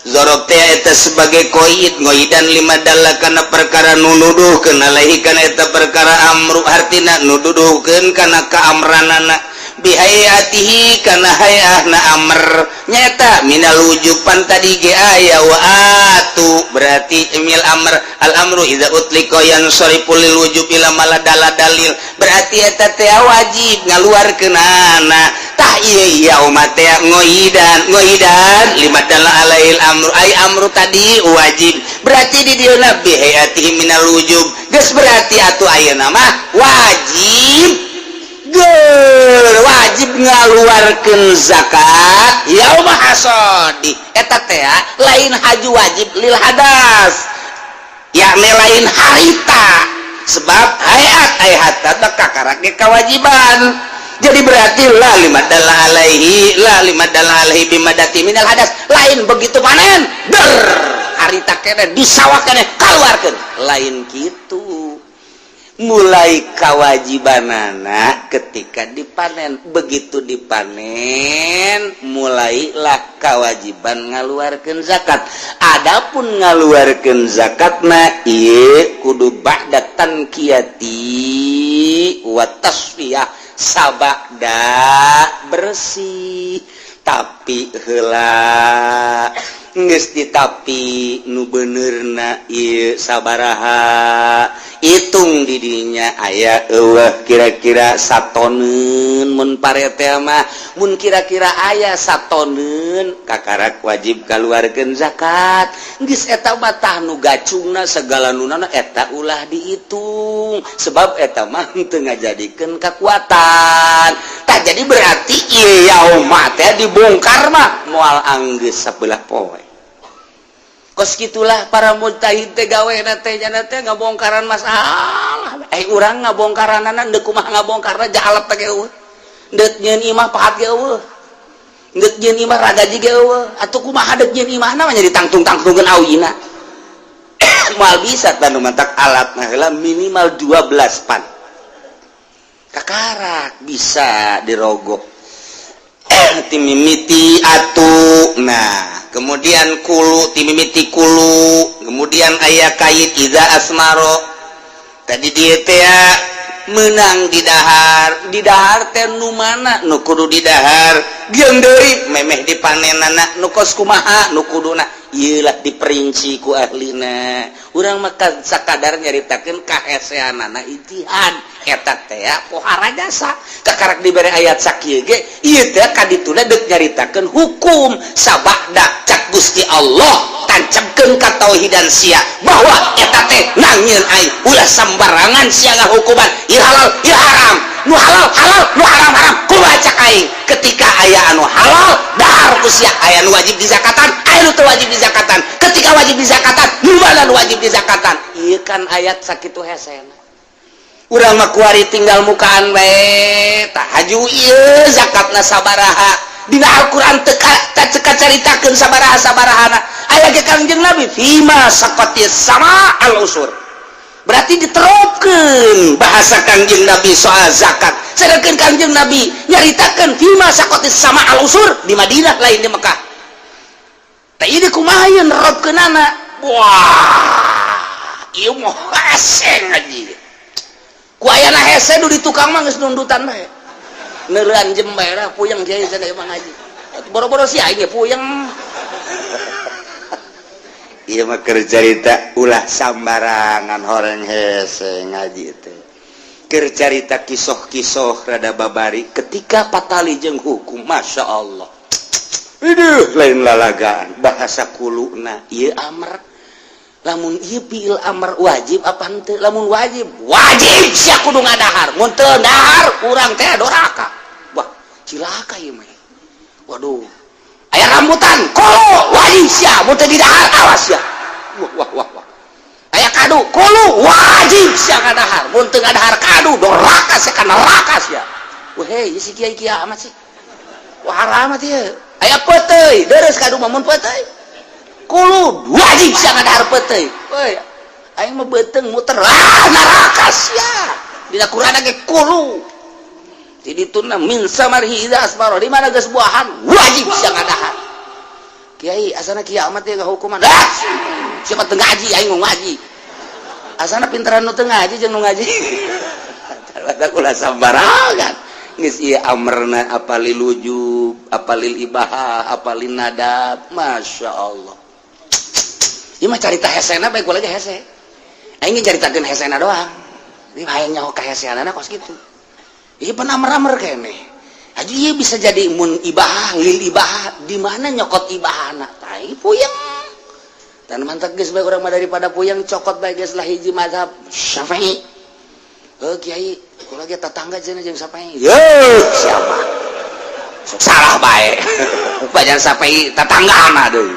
Speaker 2: zorok teh eta sebagai qaid ngoidan limadalla kana perkara nunuduhkeun alaihi kana eta perkara amru artina nududuhkeun kana kaamranana bihayatihi kana hayahna amr nyata minal wujuban tadi ge aya wa atu berarti mil amr al amru idza utlika yansariful lil wujub ila maladala dalil berarti eta teh wajib ngaluarkeunana tah ieu ya umat teh ngoidan limadalla alail amru ai amru tadi wajib berarti di dieuna bihayatihi minal wujub geus berarti atuh ayeuna mah wajib ngaluarkeun zakat yauma hasadi eta teh lain haji wajib lil hadas yakni lain harita sebab hayat teh kakarak ge kewajiban jadi berarti la limadalla alaihi bimadati minal hadas lain begitu panen harita kene disawah kene kaluarkeun lain kitu mulai kewajiban anak ketika dipanen. Begitu dipanen mulailah kewajiban ngaluarkeun zakat. Adapun ngaluarkeun zakatna ieu kudu ba'da tanqiyati wa tasfiyah, sabada bersih. Tapi heula geus ditapi nu benerna ieu sabaraha, hitung di dinya aya eueuh kira-kira satoneun mun parete mah, mun kira-kira aya satoneun kakarak wajib kaluarkeun zakat. Geus eta mah tah nu gacungna segala nunana eta ulah dihitung, sebab eta mah teu ngajadikeun kakuatan. Tah jadi berarti ieu yaumah teh dibongkar mah moal anggeus sabelah poe. Kos gitulah para mujtahid teh gaweana teh jana teh ngabongkaran masalah. Urang ngabongkaranana deuk kumaha ngabongkarna jahalep teh eueuh. Deuk nyeun imah pahat ge eueuh. Deuk nyeun imah ragaji ge eueuh. Atuh kumaha deuk nyeun imahna mah nya ditangtung-tangtungkeun awina. Moal bisa tanu mantak alatna heula minimal 12 pan. Kakarak bisa dirogok. Timimiti atu, nah kemudian kulu, timimiti kulu, kemudian ayah kait iza asmaro. Tadi dia teh menang di dahar teh nu mana nu kudu di dahar geung deui memeh dipanenana nu kos kumaha nu kuduna ieu lah diperinci ku ahlina. Urang mah sakadar nyaritakeun kaheseanana ijtihad eta teh pohara jasa kakarak dibere ayat sakieu ge ieu teh kadituna deuk nyaritakeun hukum sabada cak Gusti Allah tancapkeun ka tauhidan sia bahwa eta teh nangieun ai ulah sambarangan sia ngahukuman ieu halal ieu haram, nu halal halal nu haram haram. Kumaha cak aing ketika aya anu halal dahar ku sia aya nu wajib dizakatan aya nu teu wajib dizakatan. Ketika wajib dizakatan nu mana nu wajib dizakatan. Ieu kan ayat sakitu hesena. Urang mah kuari tinggal mukaan bae tah haju ieu zakatna sabaraha dina Al-Qur'an teu caritakeun sabaraha-sabarahana. Aya ge Kangjeng Nabi fima saqatis sama al-usur. Berarti diterapkeun bahasa Kangjeng Nabi soal zakat. Sedangkan Kangjeng Nabi nyaritakeun fima saqatis sama al-usur di Madinah lain di Mekah. Tah ieu kumaha yeun nerapkeunana? Wah, ieu mah hese ngaji. Ku ayana hese nu di tukang mah geus nundutan bae. Neureun jembe lah puyeng kieu cenah mah ngaji. Boro-boro si aing ge puyeng. Ieu mah keur carita ulah sambarangan horeng hese ngaji teh. Keur carita kisah-kisah rada babari ketika patali jeung hukum masyaallah. Aduh lain lalagaan bahasa kuluna ieu amr. Lamun ieu fiil amr wajib apa henteu? Lamun wajib sia kudu ngadahar. Mun teu dahar urang teh doraka. Wah, cilaka ieu mah. Waduh. Aya rambutan, kolo wajib sia, mun teu didahar awas sia. Wah. Aya kadu, kolo wajib sia ngadahar. Mun teu ngadahar kadu doraka sia kana neraka sia. Wah, ieu si kiai amat sih. Wah, haram ieu. Aya peuteuy, deres kadu mah mun peuteuy. Kulu wajib sia ngadahar peuteuy. Woi, aing mah beuteung muter neraka sia. Dina Qur'an ge kulu. Di dituna min samarhi idza asbaro di mana geus buahan wajib sia ngadahar. Kiai asana kiamat teh hukuman. Siapa teu ngaji aing mau ngaji. Asana pinteran nu teu ngaji jeung nu ngaji. Tara kula sambarangan. Geus ieu amrna apalil wujub, apalil ibahah, apalil nadab, masyaallah. Ieu mah carita hesena bae kula ge hese. Aing caritakeun hesena doang. Ieu hayang nyaho kaheseanana kos kitu. Ieu pun amr-amr keneh. Haji ieu bisa jadi mun ibahah, lil ibahah, di mana nyokot ibahana? Tai puyeng. Dan mantap geus bae urang mah daripada puyeng cokot bae geus lah hiji mazhab Syafi'i. Kiai, kula ge tetangga cenah jeung Syafi'i. Siapa? Sok salah bae. Bajan Syafi'i tetanggana deui.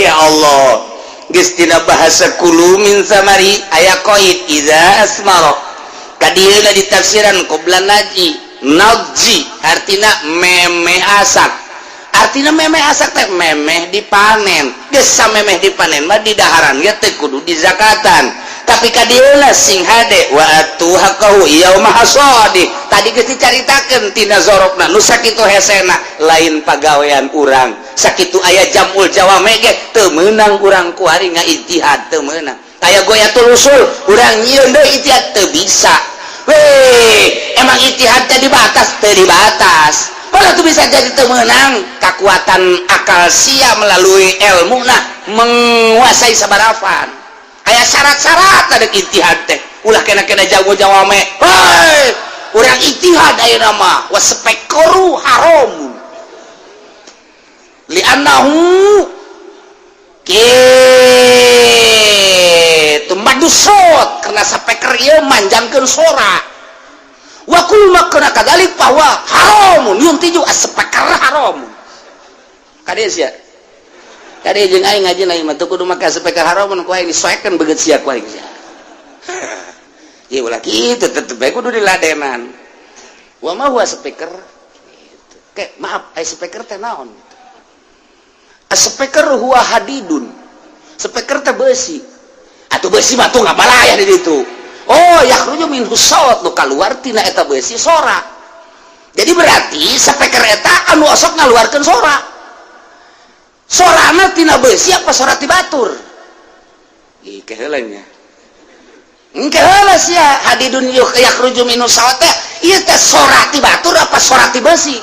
Speaker 2: Ya Allah. Geus tina bahasa kulu min samari aya qaid idza asmara. Kadieuna di tafsiran qoblan naji artina memeh asak. Artina memeh asak teh memeh dipanen. Geus samemeh dipanen mah di daharan ge teh kudu dizakatan. tapi kadieuna sing hade wa atuhaqahu yauma hasadi tadi geus dicaritakeun tina zorokna nu sakitu hesena lain pagawean urang sakitu aya jamul jawame ge teu meunang urang ku ari ngaijtihad teu meunang aya goyatul usul urang nyieun deui ijtihad teu bisa weh emang ijtihad teh dibatas teu dibatas kalau tuh bisa jadi temenang kekuatan akal sia melalui ilmu menguasai sabarafan aya syarat-syarat ada ijtihad teh ulah kena jago jawame hei urang ijtihad ayeuna mah waspekoru haram li'annahu kitu madusot karena sapeker ieu manjangkeun sora wa kullu makna kadalik bahwa haram nyun tiju aspeker haram kade sia kade jeung aing ngaji aing mah teu kudu make aspeker haram ku aing disoekeun begeut sia ku aing sia ieu ulah kitu tetep bae kudu diladenan wa ma huwa aspeker gitu ke maaf aspeker teh naon aspeker huwa hadidun speker teh beusi atuh beusi mah tuh ngabalaya di ditu oh yakhruju minhu sawt nu kaluar tina eta beusi sora jadi berarti speker eta anu osok ngaluarkeun sora sorana tina beusi apa sora ti batur ih keheula nya engke heula sia hadidun yakhruju minhu sawt teh ieu teh sora ti batur apa sora ti beusi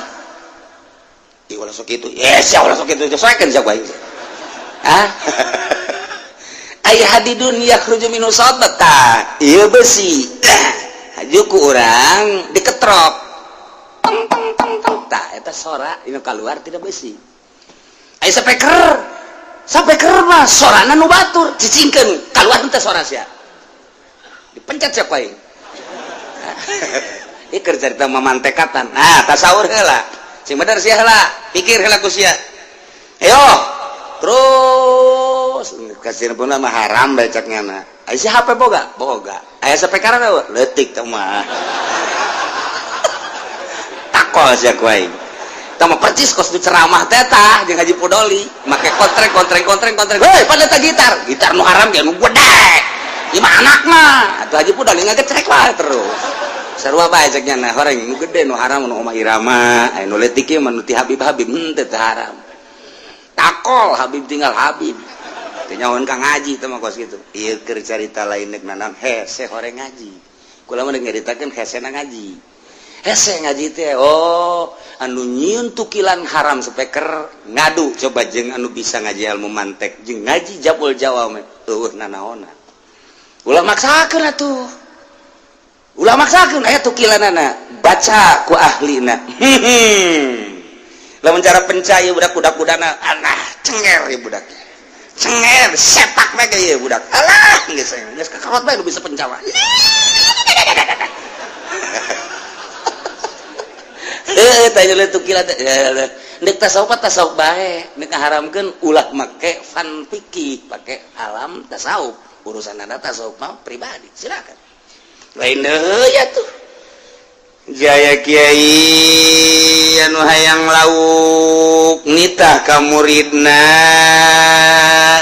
Speaker 2: ih ulah sok kitu yes ya ulah sok kitu sesuaikeun sia ku aing ah aya hadidun yakhruju minhu sawt ta ieu besi haju ku urang diketrok teng teng teng teng ta eta sora inu kaluar tina besi aya sapeker mah sorana nu batur cicingkeun kaluar teh sora sia dipencet sia ku aing ieu keur carita mamantekatan nah tasaur heula sing bener sia heula pikir heula ku sia ayo terus kasih pun mah haram becaknya mah aya si HP boga aya sapekeran leutik teh mah takol sia ku aing tah mah percis kos di ceramah teh tah jeung Haji Pudoli make kontreng hei pada teh gitar nu haram ge nu gede ieu mah anakna atuh Haji Pudoli ngagecrek wae terus sarua bae ceknya nah horeng nu gede nu haram nu Oma Irama aya nu leutik ieu mah nu ti Habib teu haram takol Habib tinggal Habib nyawan kang ngaji teh mah kos kitu ieu keur carita lain neuk nanam hese horeng ngaji kula mah nyaritakeun hesena ngaji hese ngaji teh oh anu nyieun tukilan haram speker ngadu coba jeung anu bisa ngaji ilmu mantek jeung ngaji jabul jawame eueuh nanaonna ulah maksakeun atuh ulah maksakeun aya tukilanana baca ku ahlina lamun cara pencai budak-budakna anah cenger ya budak cenger sepak bae ge budak alah geus kakarot bae lu bisa pencawa tanya le tukilan nek tasawuf bae nek ngaharamkeun ulah make fan fikih pake alam tasawuf urusan anda tasawuf mah pribadi silakan lain deui atuh jaya kiai anu hayang lauk nitah ka muridna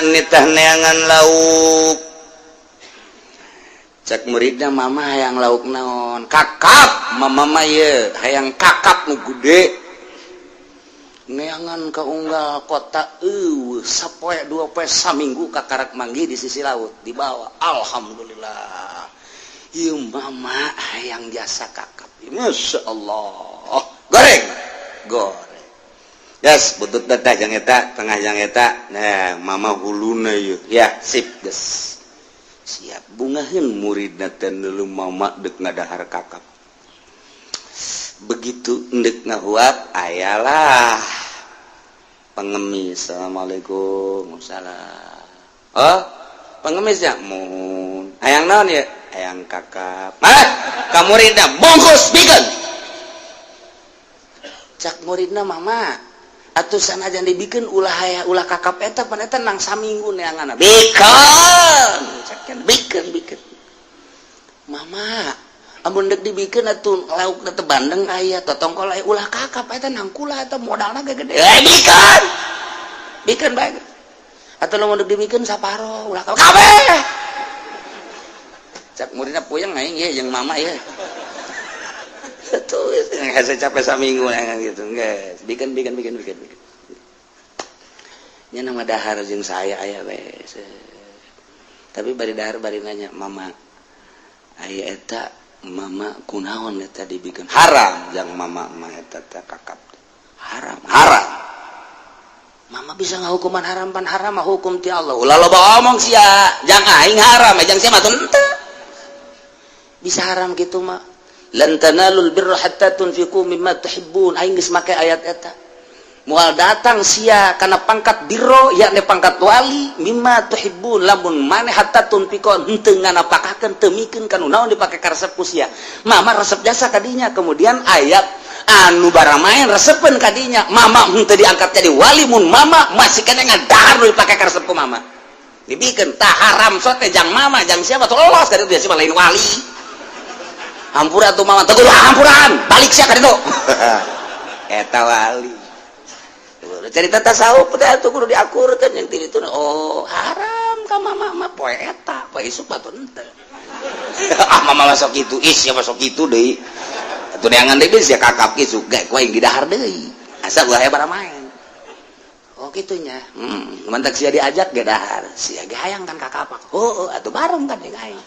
Speaker 2: nitah neangan lauk cek muridna mama hayang lauk naon kakap mama mah ye hayang kakap nu gede neangan ka unggal kota sapoe 2 poe saminggu ka karak manggi di sisi laut dibawa alhamdulillah ieu mama hayang jasa kakap masya Allah goreng yes butut teh jang eta tengah jang eta nah mama huluna ieu ya sip geus siap bungaheun muridna teh neuleuh mama deuk ngadahar kakap begitu endek ngahuap ayalah pengemis assalamualaikum salam oh pengemis ya mun hayang naon ya hayang kakap ka muridna bongkos bikin cak muridna mama atuh sanajan dibikin ulah kakap eta pan eta nang saminggu neanganna bikin cak bikin mama amun deuk dibikin atuh laukna teh bandeng aya totongkol aya ulah kakap eta nang kula eta modalna gede bikin bae atuh lamun deuk dibikin saparo ulah kabeh cak muridna puyeng aing ya jeung mama ya tuh saya capek saminggu gitu geus bikin nya nama dahar jeung saya aya we tapi bari dahar bari nanya mama aya eta mama kunaon eta dibikin haram jeung mama mah eta kakap haram mama bisa ngahukuman haram pan haram mah hukum ti Allah ulah loba omong sia jang aing haram jang sia mah teu bisa haram gitu mah lan tanalul birra hatta tunfiqu mimma tuhibbun aing geus make ayat eta moal datang sia kana pangkat birro yakni pangkat wali mimma tuhibbun lamun maneh hatta tunfiqu henteu nganapakakeun teu mikeun kana naon dipake ka resep ku sia mama resep jasa kadinya kemudian ayat anu barang main resepen kadinya mama henteu diangkat jadi wali mun mama masih kena ngadahar nu dipake ka resep ku mama dibikeun tah haram sote jang mama jang siapa tuh lolos ka ditu sia lain wali hampura tuh mama tegur hampuran balik sia ka ditu eta wali cerita tasawuf teh atuh kudu diakurkeun yang ti ditu oh haram ka mama mah poe eta poe isuk batu henteu mama masuk kitu sia masuk kitu deui atuh neangan deui sia kakap isuk ge ku aing didahar deui asa ulah aya bara main oh kitunya mantak sia diajak ge dahar sia ge hayang kan kakapak atuh bareng kan jeung aing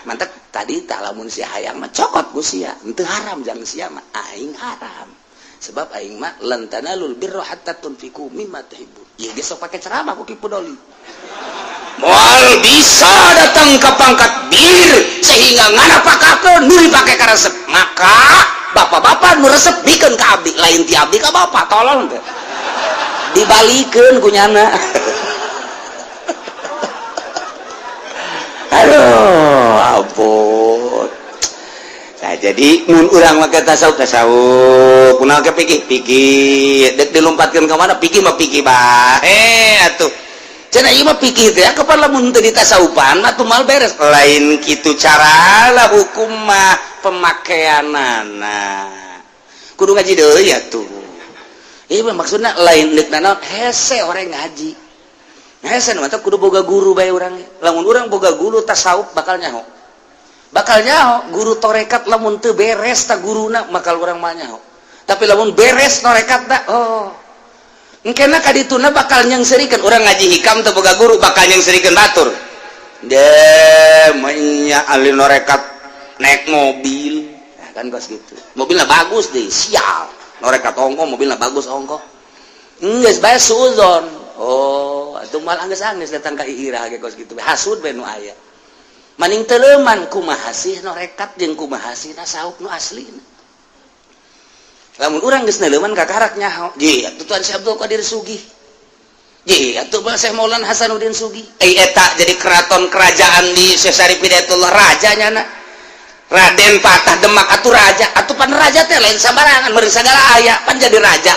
Speaker 2: mantak tadi tak lamun si hayang mah cokot ku sia henteu haram jang sia mah aing haram sebab aing mah lan tanalul birra hatta tunfiqu mimma tuhibbun ieu ge sok pake ceramah ku Ki Pudoli moal bisa datang ke pangkat bir sehingga nganapakakeun nu dipake ka resep maka bapak-bapak nu resep bikeun ka abdi lain ti abdi ka bapak tolong teh dibalikeun ku nyana aduh ampun nah jadi mun urang make tasawuf kunaon ke pikir dek dilompatkeun ka mana pikir mah pikir bae atuh cenah ieu mah pikir teh kapan lamun teu ditasawufan atuh mal beres lain kitu caralah hukum mah pemakaianana kudu ngaji deui atuh ieu mah maksudna lain deuk naon hese orang ngaji hese mah kudu boga guru bae urang lamun urang boga guru tasawuf bakal nyaho guru torekat lamun teu beres ta guruna bakal urang mah nyaho tapi lamun beres torekatna engkena kadituna bakal nyengsirikeun urang ngaji hikam teu boga guru bakal nyengsirikeun batur nya ahli norekat naik mobil nah, kan kos gitu mobilnya bagus deh sial norekat ongko mobilnya bagus ongko geus bae suzon atuh mal anggeus-anggeus datang ka irah ge kos kitu hasud bae nu aya maning teu leuman kumaha sih norekat jeung kumaha sih tasawuf nu aslina lamun urang geus neuleuman ka karak nyaho ji atuh Tuan Syekh Abdul Qadir Sugih ji atuh Syekh Maulana Hasanuddin Sugih eta jadi keraton kerajaan di Syekh Syarif Hidayatullah rajanya na Raden Patah Demak atuh raja atuh pan raja teh lain sabarangan meureun sagala aya pan jadi raja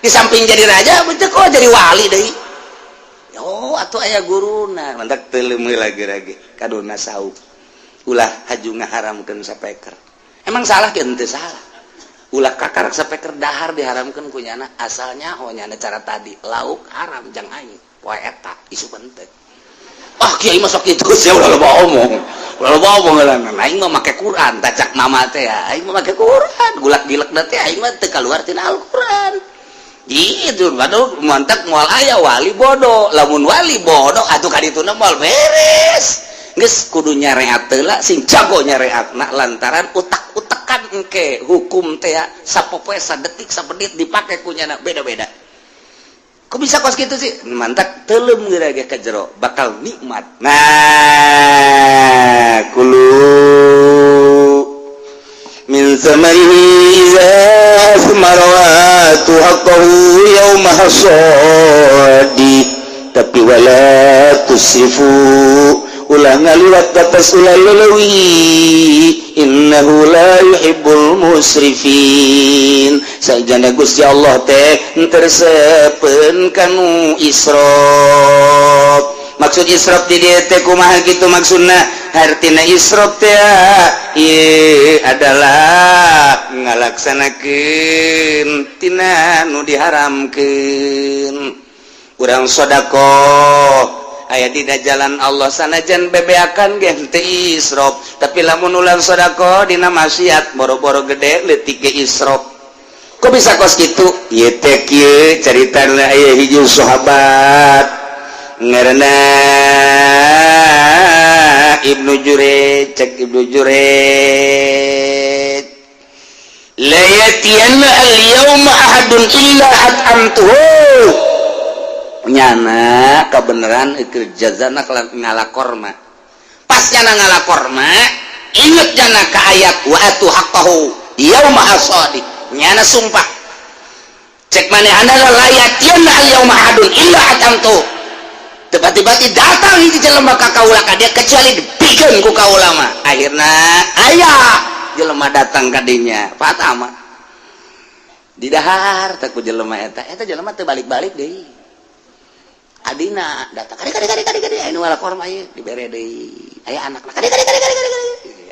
Speaker 2: di samping jadi raja betul kok jadi wali deui atuh aya guruna mantak teu leumeul lagi kaduna sauk ulah haju ngaharamkeun sapeker emang salah ke henteu salah ulah kakarak sapeker dahar diharamkeun ku nyana asalnya nyana cara tadi lauk haram jang aing poe eta isu penting kiai mah sok kitu sia ulah loba omong aing mah make Quran tacak mama teh aing mah make Quran gulak-gilek teh aing mah teu kaluar tina Al-Qur'an gitu baru mantap moal aya wali bodoh lamun wali bodoh atuh kadituna moal beres geus kudu nyareat heula sing jago nyareatna lantaran utak-utakan engke hukum teh sapopoe sadetik sapenit dipake ku nyana beda-beda kok bisa kos kitu sih mantap teuleum geura ge ka jero bakal nikmat nah kulu min samarihi iza samarawatu haqqahu yawma hasadi tapi wala tusrifu ulah ngaliwat batas ulah lelewi innahu la yuhibbul musrifin sajana Gusti Allah teh tersepen kanu israf maksud israf di dieu teh kumaha kitu maksudna artina israf teh ieu adalah ngalaksanakeun tina nu diharamkeun urang sedekah aya dina jalan Allah sanajan bebeakan gen teu israf tapi lamun ulang sedekah dina maksiat boro-boro gede leutik ge israf kok bisa kos kitu ieu teh kieu caritana aya hiji sahabat ngaranna Ibnu Jurej cek Ibnu Jurej la yatiyanna al-yawma ahadun illa at'amtuhu nyana kebenaran ikir jazana ngalakor mah pas nyana ngalakor mah inget jana ka ayat wa atu haqqahu yauma hasadi nyana sumpah cek maneh anda la yatiyanna al-yawma ahadun illa at'amtuhu tiba-tiba datang hiji jelema ka kaula ka dia kecuali dipikeun ku kaula mah akhirna aya jelema datang ka dinya fatama di dahar teh ku jelema eta jelema teu balik-balik deui adina datang kade anu wala korma ieu dibere deui aya anakna kade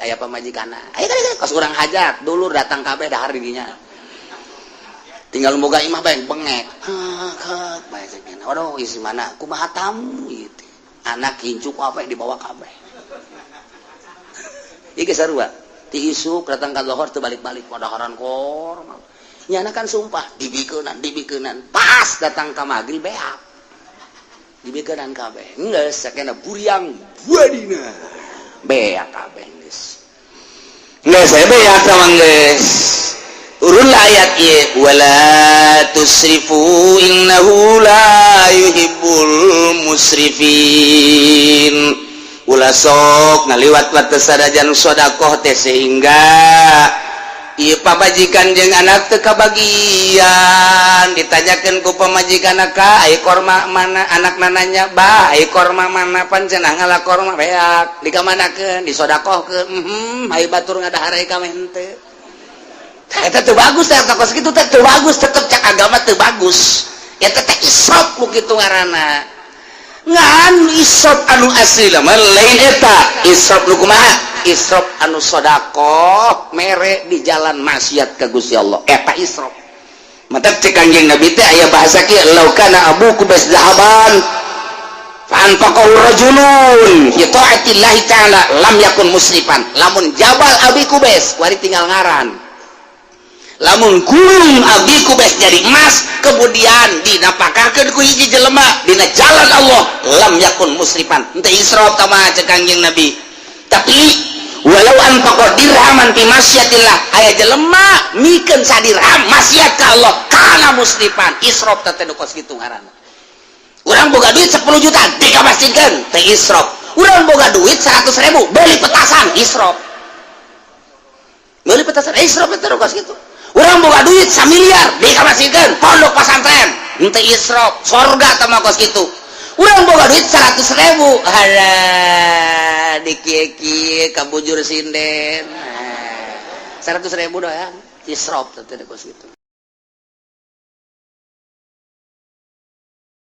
Speaker 2: aya pamajikanna aya kade kos urang hajat dulur datang kabeh dahar di dinya tinggal boga imah bae bengek bae cenah waduh isi mana kumaha tamu gitu anak kincuk apa dibawa kabeh ieu ge sarua ti isuk datang ka lohor teu balik-balik padaharan kor nyana kan sumpah dibikeunan pas datang ka magrib beak dibikeunan kabeh geus sakena buriang buadina beak kabeh geus beak sama geus urul ayat ieu wala tusrifu innahu la yuhibbul musrifin ulah sok ngaliwat batas sadajan sedekah teh sehingga ieu pamajikan jeung anak teu kabagian ditanyakeun ku pamajikan ka ai korma mana anak nananya bah ai korma mana pan cenah ngalakor mah beak dikamanakeun disedekahkeun ai batur ngadaharai ka mente eta teu bagus teh kos kitu teh teu bagus tetep cak agama teu bagus eta teh israf ku kitu ngaranna ngan israf anu asli mah lain eta israf nu kumaha israf anu sedekah mere di jalan maksiat ka Gusti Allah eta israf mantap cek Kanjeng Nabi teh aya bahasa kieu law kana abuku bas zahaban fa anfaqahu rajulun fi ta'atillahi ta'ala lam yakun musrifan lamun jabal abi kubes kuari tinggal ngaran lamun gunung abdi kubes jadi emas kemudian dinapakakeun ku hiji jelema dina jalan Allah lam yakun musrifan henteu israf tama cek Kanjeng Nabi tapi walau anfaqa dirhaman fi masyiatillah aya jelema mikeun sadirham maksiat ka Allah kana musrifan israf teh nu kos kitu ngaranna urang boga duit 10 juta dikamasikeun teh israf urang boga duit 100.000 beli petasan israf beli petasan israf teh nu kos kitu urang boga duit 1 miliar dikamasikeun pondok pesantren henteu israf surga teh mah kos kitu urang boga duit 100.000 halah dikieu-kieu kabujur sinden 100.000 doang israf teh kos kitu